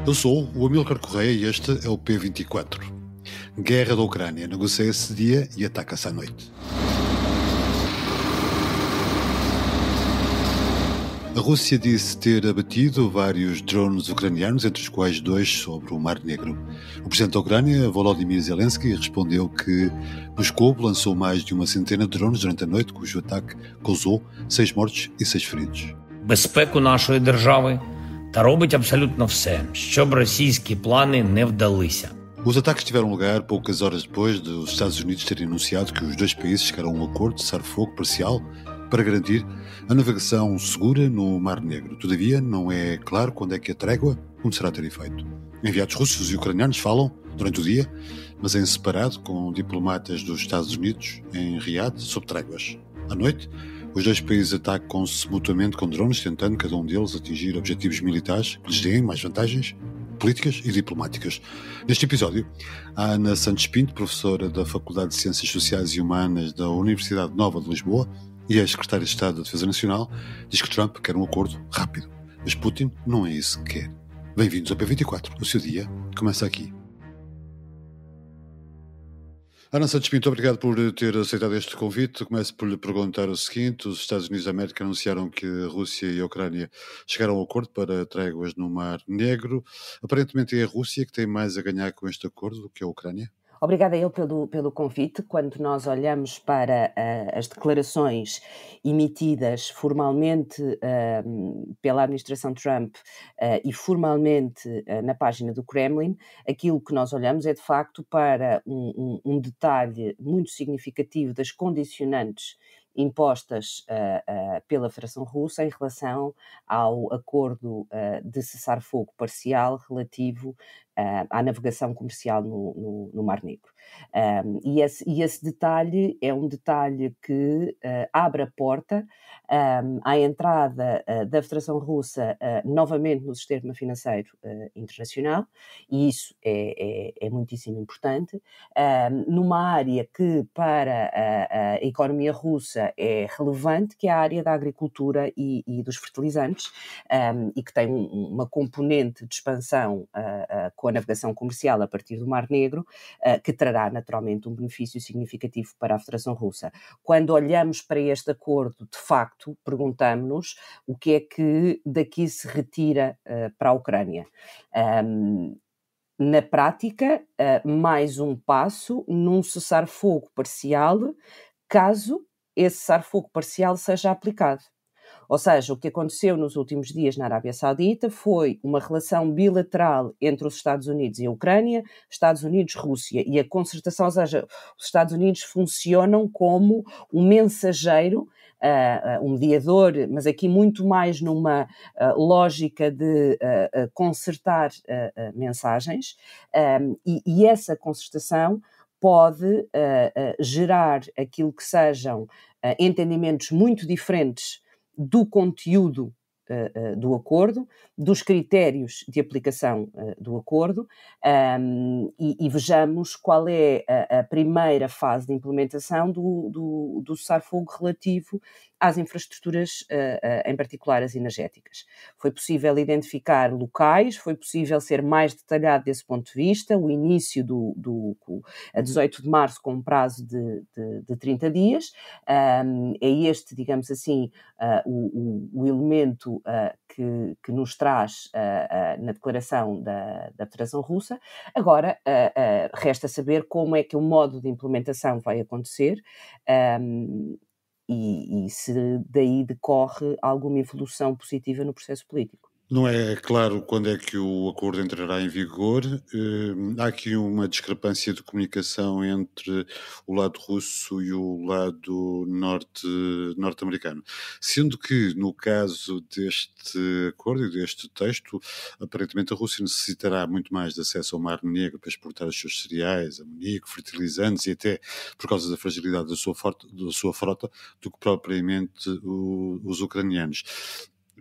Eu sou o Amílcar Correia e este é o P24. Guerra da Ucrânia. Negocia-se dia e ataca-se à noite. A Rússia disse ter abatido vários drones ucranianos, entre os quais 2 sobre o Mar Negro. O presidente da Ucrânia, Volodymyr Zelensky, respondeu que Moscou lançou mais de uma centena de drones durante a noite, cujo ataque causou 6 mortos e 6 feridos. Безпеку нашої держави та робить абсолютно все, щоб російські плани не вдалися. Os ataques tiveram lugar poucas horas depois dos Estados Unidos terem anunciado que os dois países chegaram a um acordo de cessar-fogo parcial para garantir a navegação segura no Mar Negro. Todavia, não é claro quando é que a trégua começará a ter efeito. Enviados russos e ucranianos falam durante o dia, mas em separado com diplomatas dos Estados Unidos em Riad sob tréguas. À noite, os dois países atacam-se mutuamente com drones, tentando cada um deles atingir objetivos militares que lhes deem mais vantagens políticas e diplomáticas. Neste episódio, a Ana Santos Pinto, professora da Faculdade de Ciências Sociais e Humanas da Universidade Nova de Lisboa e a secretária de Estado da Defesa Nacional, diz que Trump quer um acordo rápido, mas Putin não é isso que quer. Bem-vindos ao P24. O seu dia começa aqui. Ana Santos Pinto, obrigado por ter aceitado este convite. Começo por lhe perguntar o seguinte: os Estados Unidos da América anunciaram que a Rússia e a Ucrânia chegaram a um acordo para tréguas no Mar Negro. Aparentemente é a Rússia que tem mais a ganhar com este acordo do que a Ucrânia? Obrigada a ele pelo convite. Quando nós olhamos para as declarações emitidas formalmente pela administração Trump e formalmente na página do Kremlin, aquilo que nós olhamos é de facto para um detalhe muito significativo das condicionantes impostas pela Federação Russa em relação ao acordo de cessar-fogo parcial relativo à navegação comercial no Mar Negro. E esse detalhe é um detalhe que abre a porta à entrada da Federação Russa novamente no sistema financeiro internacional, e isso é muitíssimo importante, numa área que para a economia russa é relevante, que é a área da agricultura e dos fertilizantes, e que tem uma componente de expansão com a navegação comercial a partir do Mar Negro, que trará naturalmente um benefício significativo para a Federação Russa. Quando olhamos para este acordo, de facto, perguntamos-nos o que é que daqui se retira para a Ucrânia. Na prática, mais um passo num cessar-fogo parcial, caso esse cessar-fogo parcial seja aplicado. Ou seja, o que aconteceu nos últimos dias na Arábia Saudita foi uma relação bilateral entre os Estados Unidos e a Ucrânia, Estados Unidos-Rússia, e a concertação, ou seja, os Estados Unidos funcionam como um mensageiro, um mediador, mas aqui muito mais numa lógica de concertar mensagens, e essa concertação pode gerar aquilo que sejam entendimentos muito diferentes do conteúdo do acordo, dos critérios de aplicação do acordo, e vejamos qual é a primeira fase de implementação do cessar-fogo relativo às infraestruturas, em particular as energéticas. Foi possível identificar locais, foi possível ser mais detalhado desse ponto de vista, o início a 18 de março com um prazo de 30 dias, é este, digamos assim, o elemento que nos traz na declaração da Federação Russa. Agora, resta saber como é que o modo de implementação vai acontecer, e se daí decorre alguma evolução positiva no processo político. Não é claro quando é que o acordo entrará em vigor. Há aqui uma discrepância de comunicação entre o lado russo e o lado norte-americano. Sendo que, no caso deste acordo e deste texto, aparentemente a Rússia necessitará muito mais de acesso ao Mar Negro para exportar os seus cereais, amoníaco, fertilizantes e até por causa da fragilidade da sua frota do que propriamente os ucranianos.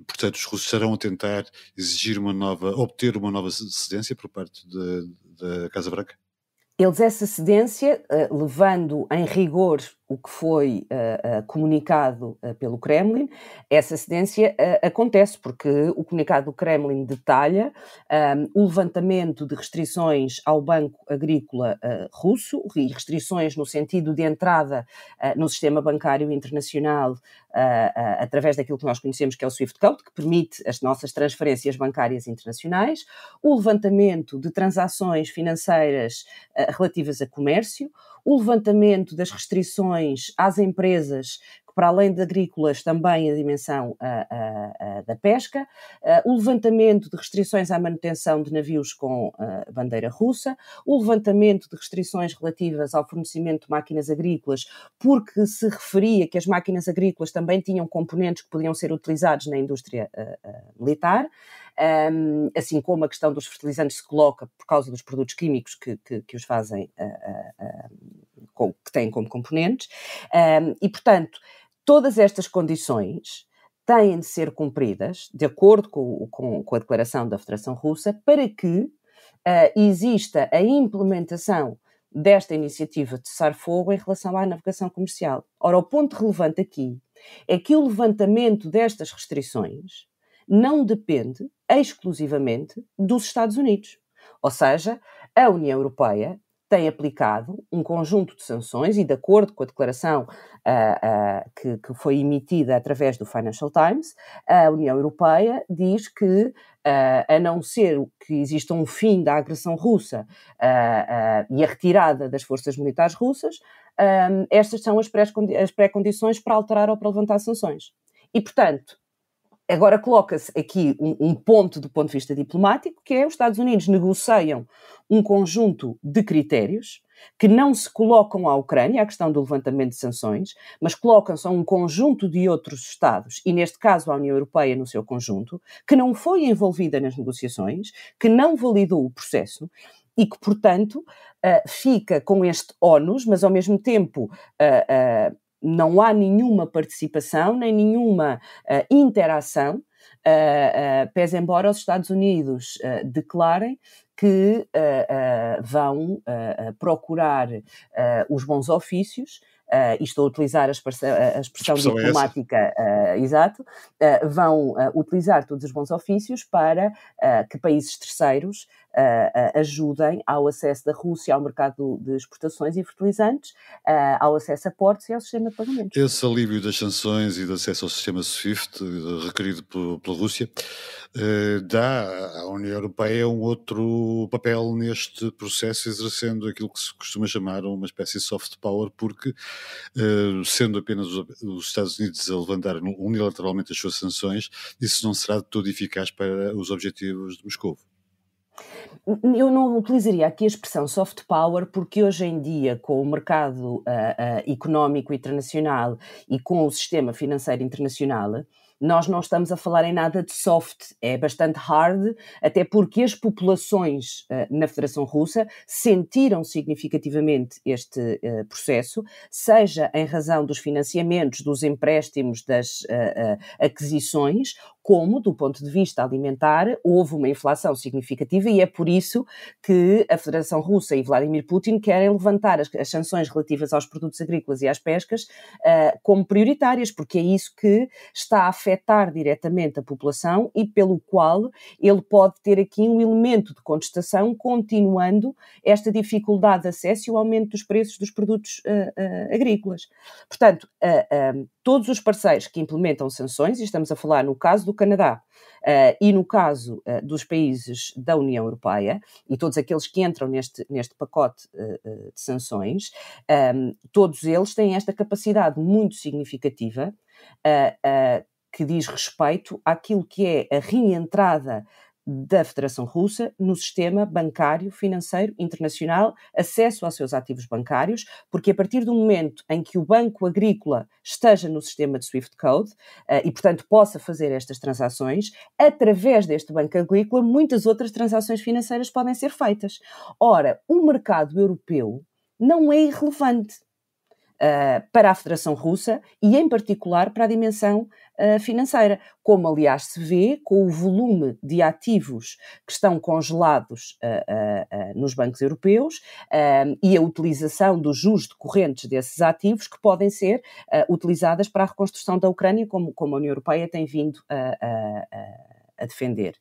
Portanto, os russos estarão a tentar obter uma nova cedência por parte da Casa Branca? Eles essa cedência, levando em rigor o que foi comunicado pelo Kremlin, essa cedência acontece porque o comunicado do Kremlin detalha o levantamento de restrições ao Banco Agrícola Russo, e restrições no sentido de entrada no sistema bancário internacional através daquilo que nós conhecemos que é o SWIFT Code, que permite as nossas transferências bancárias internacionais, o levantamento de transações financeiras relativas a comércio, o levantamento das restrições às empresas, que para além de agrícolas também a dimensão da pesca, o levantamento de restrições à manutenção de navios com bandeira russa, o levantamento de restrições relativas ao fornecimento de máquinas agrícolas, porque se referia que as máquinas agrícolas também tinham componentes que podiam ser utilizados na indústria militar, assim como a questão dos fertilizantes se coloca por causa dos produtos químicos que os fazem, que têm como componentes, e portanto todas estas condições têm de ser cumpridas de acordo com a declaração da Federação Russa para que exista a implementação desta iniciativa de cessar-fogo em relação à navegação comercial. Ora, o ponto relevante aqui é que o levantamento destas restrições não depende exclusivamente dos Estados Unidos. Ou seja, a União Europeia tem aplicado um conjunto de sanções e, de acordo com a declaração que foi emitida através do Financial Times, a União Europeia diz que, a não ser que exista um fim da agressão russa e a retirada das forças militares russas, estas são as pré-condições para alterar ou para levantar sanções. E, portanto, agora coloca-se aqui um ponto do ponto de vista diplomático, que é os Estados Unidos negociam um conjunto de critérios que não se colocam à Ucrânia, a questão do levantamento de sanções, mas colocam-se a um conjunto de outros Estados, e neste caso a União Europeia no seu conjunto, que não foi envolvida nas negociações, que não validou o processo, e que, portanto, fica com este ónus, mas ao mesmo tempo não há nenhuma participação, nem nenhuma interação, pese embora os Estados Unidos declarem que vão procurar os bons ofícios, e estou a utilizar a expressão diplomática, exato, vão utilizar todos os bons ofícios para que países terceiros ajudem ao acesso da Rússia ao mercado de exportações e fertilizantes, ao acesso a portos e ao sistema de pagamentos. Esse alívio das sanções e do acesso ao sistema SWIFT requerido pela Rússia dá à União Europeia um outro papel neste processo, exercendo aquilo que se costuma chamar uma espécie de soft power, porque sendo apenas os Estados Unidos a levantar unilateralmente as suas sanções, isso não será de todo eficaz para os objetivos de Moscou. Eu não utilizaria aqui a expressão soft power porque hoje em dia, com o mercado económico internacional e com o sistema financeiro internacional, nós não estamos a falar em nada de soft, é bastante hard, até porque as populações na Federação Russa sentiram significativamente este processo, seja em razão dos financiamentos, dos empréstimos, das aquisições, como, do ponto de vista alimentar, houve uma inflação significativa e é por isso que a Federação Russa e Vladimir Putin querem levantar as sanções relativas aos produtos agrícolas e às pescas como prioritárias, porque é isso que está a afetar diretamente a população e pelo qual ele pode ter aqui um elemento de contestação, continuando esta dificuldade de acesso e o aumento dos preços dos produtos agrícolas. Portanto, todos os parceiros que implementam sanções, e estamos a falar no caso do Canadá e no caso dos países da União Europeia, e todos aqueles que entram neste pacote de sanções, todos eles têm esta capacidade muito significativa que diz respeito àquilo que é a reentrada da Federação Russa no sistema bancário financeiro internacional, acesso aos seus ativos bancários, porque a partir do momento em que o Banco Agrícola esteja no sistema de SWIFT Code e, portanto, possa fazer estas transações, através deste Banco Agrícola, muitas outras transações financeiras podem ser feitas. Ora, o mercado europeu não é irrelevante para a Federação Russa e, em particular, para a dimensão financeira, como aliás se vê com o volume de ativos que estão congelados nos bancos europeus e a utilização dos juros decorrentes desses ativos que podem ser utilizadas para a reconstrução da Ucrânia, como a União Europeia tem vindo a defender.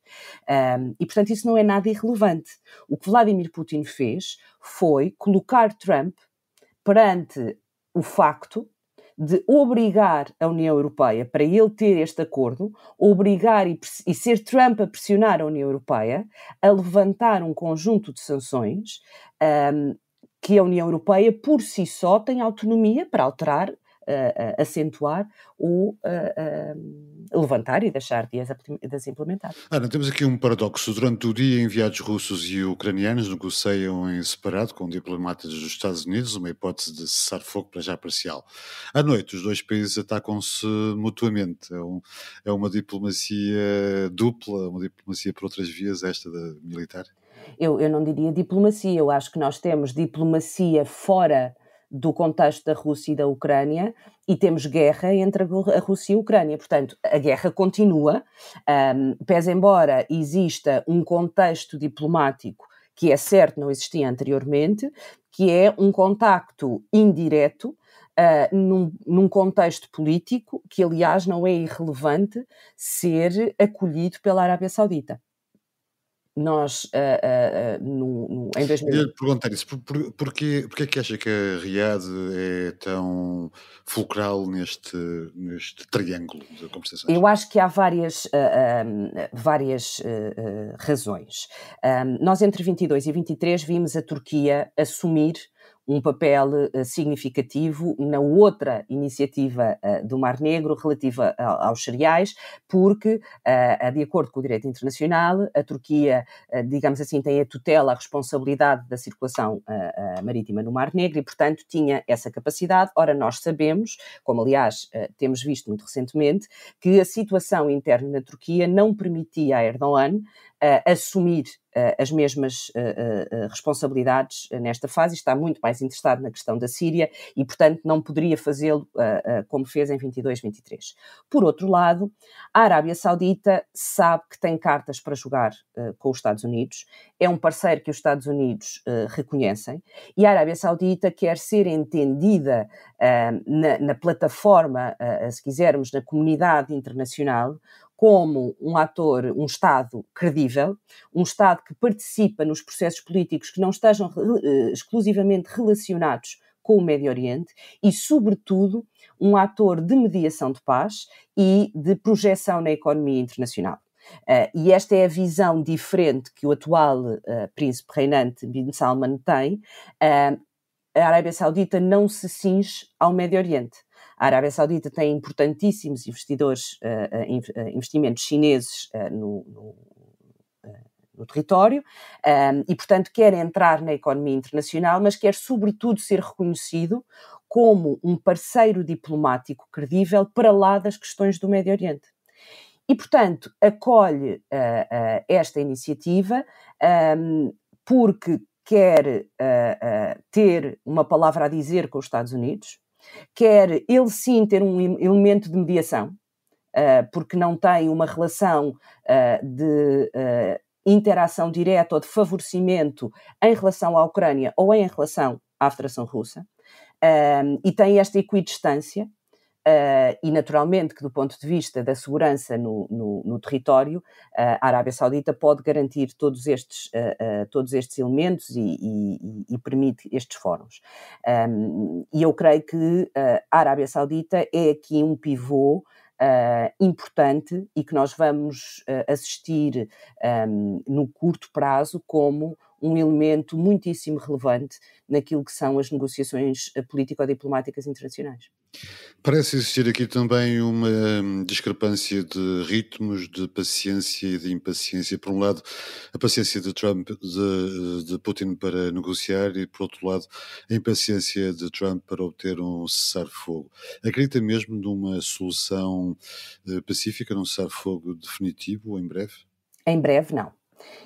E, portanto, isso não é nada irrelevante. O que Vladimir Putin fez foi colocar Trump perante o facto de obrigar a União Europeia, para ele ter este acordo, obrigar e ser Trump a pressionar a União Europeia a levantar um conjunto de sanções que a União Europeia por si só tem autonomia para alterar, acentuar ou levantar e deixar de as implementar. Ana, temos aqui um paradoxo. Durante o dia, enviados russos e ucranianos negociam em separado com diplomatas dos Estados Unidos uma hipótese de cessar-fogo para já parcial. À noite, os dois países atacam-se mutuamente. É uma diplomacia dupla, uma diplomacia por outras vias, esta da militar? Eu não diria diplomacia, eu acho que nós temos diplomacia fora do contexto da Rússia e da Ucrânia e temos guerra entre a Rússia e a Ucrânia. Portanto, a guerra continua, pese embora exista um contexto diplomático que é certo não existia anteriormente, que é um contacto indireto num contexto político que, aliás, não é irrelevante ser acolhido pela Arábia Saudita. Nós, em 2000... Eu lhe perguntar isso, porquê é que acha que a Riad é tão fulcral neste triângulo de conversações? Eu acho que há várias razões. Nós entre 22 e 23 vimos a Turquia assumir um papel significativo na outra iniciativa do Mar Negro relativa aos cereais, porque, de acordo com o direito internacional, a Turquia, digamos assim, tem a tutela, a responsabilidade da circulação marítima no Mar Negro e, portanto, tinha essa capacidade. Ora, nós sabemos, como aliás temos visto muito recentemente, que a situação interna na Turquia não permitia a Erdogan assumir as mesmas responsabilidades nesta fase, está muito mais interessado na questão da Síria e, portanto, não poderia fazê-lo como fez em 22-23. Por outro lado, a Arábia Saudita sabe que tem cartas para jogar com os Estados Unidos, é um parceiro que os Estados Unidos reconhecem e a Arábia Saudita quer ser entendida na plataforma, se quisermos, na comunidade internacional, como um ator, um Estado credível, um Estado que participa nos processos políticos que não estejam exclusivamente relacionados com o Médio Oriente e, sobretudo, um ator de mediação de paz e de projeção na economia internacional. E esta é a visão diferente que o atual príncipe reinante Bin Salman tem. A Arábia Saudita não se cinge ao Médio Oriente. A Arábia Saudita tem importantíssimos investimentos chineses no território e, portanto, quer entrar na economia internacional, mas quer, sobretudo, ser reconhecido como um parceiro diplomático credível para lá das questões do Médio Oriente. E, portanto, acolhe esta iniciativa porque quer ter uma palavra a dizer com os Estados Unidos, quer ele sim ter um elemento de mediação, porque não tem uma relação de interação direta ou de favorecimento em relação à Ucrânia ou em relação à Federação Russa, e tem esta equidistância, e naturalmente que do ponto de vista da segurança no território, a Arábia Saudita pode garantir todos estes elementos e permite estes fóruns. E eu creio que a Arábia Saudita é aqui um pivô importante e que nós vamos assistir no curto prazo como um elemento muitíssimo relevante naquilo que são as negociações político-diplomáticas internacionais. Parece existir aqui também uma discrepância de ritmos, de paciência e de impaciência. Por um lado, a paciência de Trump, de Putin para negociar e, por outro lado, a impaciência de Trump para obter um cessar-fogo. Acredita mesmo numa solução pacífica, num cessar-fogo definitivo em breve? Em breve, não.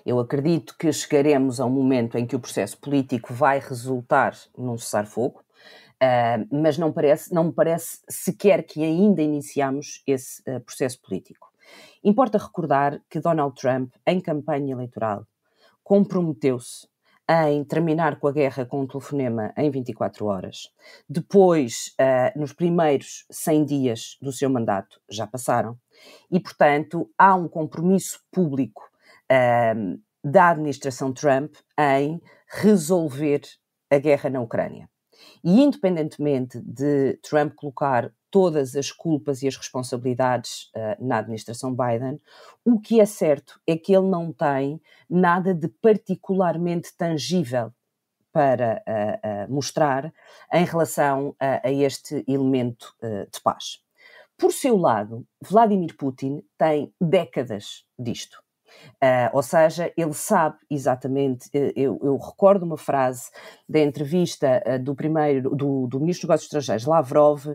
Eu acredito que chegaremos a um momento em que o processo político vai resultar num cessar-fogo. Mas não me parece sequer que ainda iniciamos esse processo político. Importa recordar que Donald Trump, em campanha eleitoral, comprometeu-se em terminar com a guerra com um telefonema em 24 horas. Depois, nos primeiros 100 dias do seu mandato, já passaram. E, portanto, há um compromisso público da administração Trump em resolver a guerra na Ucrânia. E, independentemente de Trump colocar todas as culpas e as responsabilidades na administração Biden, o que é certo é que ele não tem nada de particularmente tangível para mostrar em relação a este elemento de paz. Por seu lado, Vladimir Putin tem décadas disto. Ou seja, ele sabe exatamente, eu recordo uma frase da entrevista do Ministro dos Negócios Estrangeiros, Lavrov,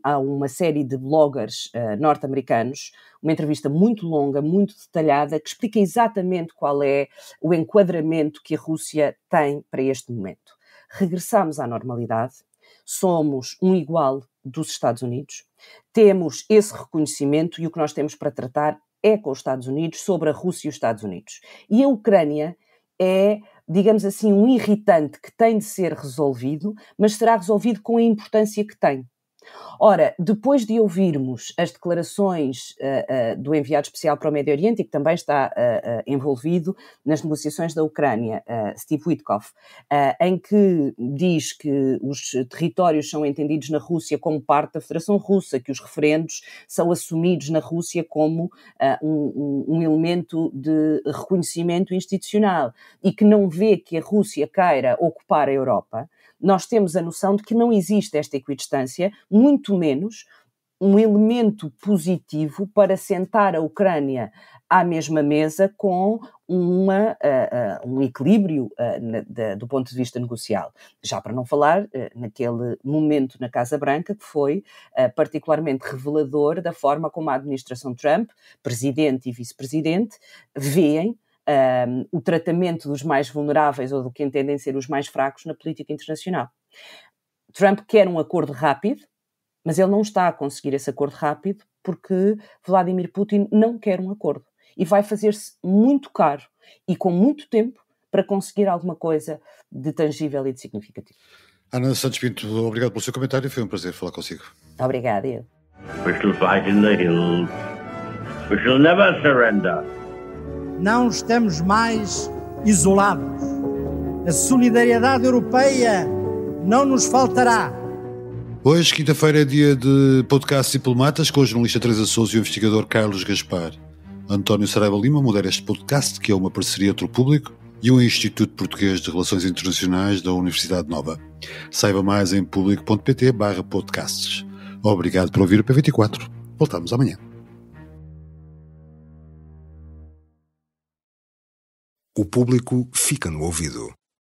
a uma série de bloggers norte-americanos, uma entrevista muito longa, muito detalhada, que explica exatamente qual é o enquadramento que a Rússia tem para este momento. Regressamos à normalidade, somos um igual dos Estados Unidos, temos esse reconhecimento e o que nós temos para tratar é com os Estados Unidos, sobre a Rússia e os Estados Unidos. E a Ucrânia é, digamos assim, um irritante que tem de ser resolvido, mas será resolvido com a importância que tem. Ora, depois de ouvirmos as declarações do enviado especial para o Médio Oriente, e que também está envolvido nas negociações da Ucrânia, Steve Witkoff, em que diz que os territórios são entendidos na Rússia como parte da Federação Russa, que os referendos são assumidos na Rússia como um elemento de reconhecimento institucional, e que não vê que a Rússia queira ocupar a Europa, nós temos a noção de que não existe esta equidistância, muito menos um elemento positivo para sentar a Ucrânia à mesma mesa com um equilíbrio do ponto de vista negocial. Já para não falar naquele momento na Casa Branca que foi particularmente revelador da forma como a administração Trump, presidente e vice-presidente, veem o tratamento dos mais vulneráveis ou do que entendem ser os mais fracos na política internacional. Trump quer um acordo rápido, mas ele não está a conseguir esse acordo rápido porque Vladimir Putin não quer um acordo e vai fazer-se muito caro e com muito tempo para conseguir alguma coisa de tangível e de significativo. Ana Santos Pinto, obrigado pelo seu comentário, foi um prazer falar consigo. Obrigada, eu. We shall fight in the hills. We shall never surrender. Não estamos mais isolados. A solidariedade europeia não nos faltará. Hoje, quinta-feira, é dia de podcast Diplomatas, com a jornalista Teresa Sousa e o investigador Carlos Gaspar. António Saraiva Lima modera este podcast, que é uma parceria entre o Público e o Instituto Português de Relações Internacionais da Universidade Nova. Saiba mais em público.pt/podcasts. Obrigado por ouvir o P24. Voltamos amanhã. O Público fica no ouvido.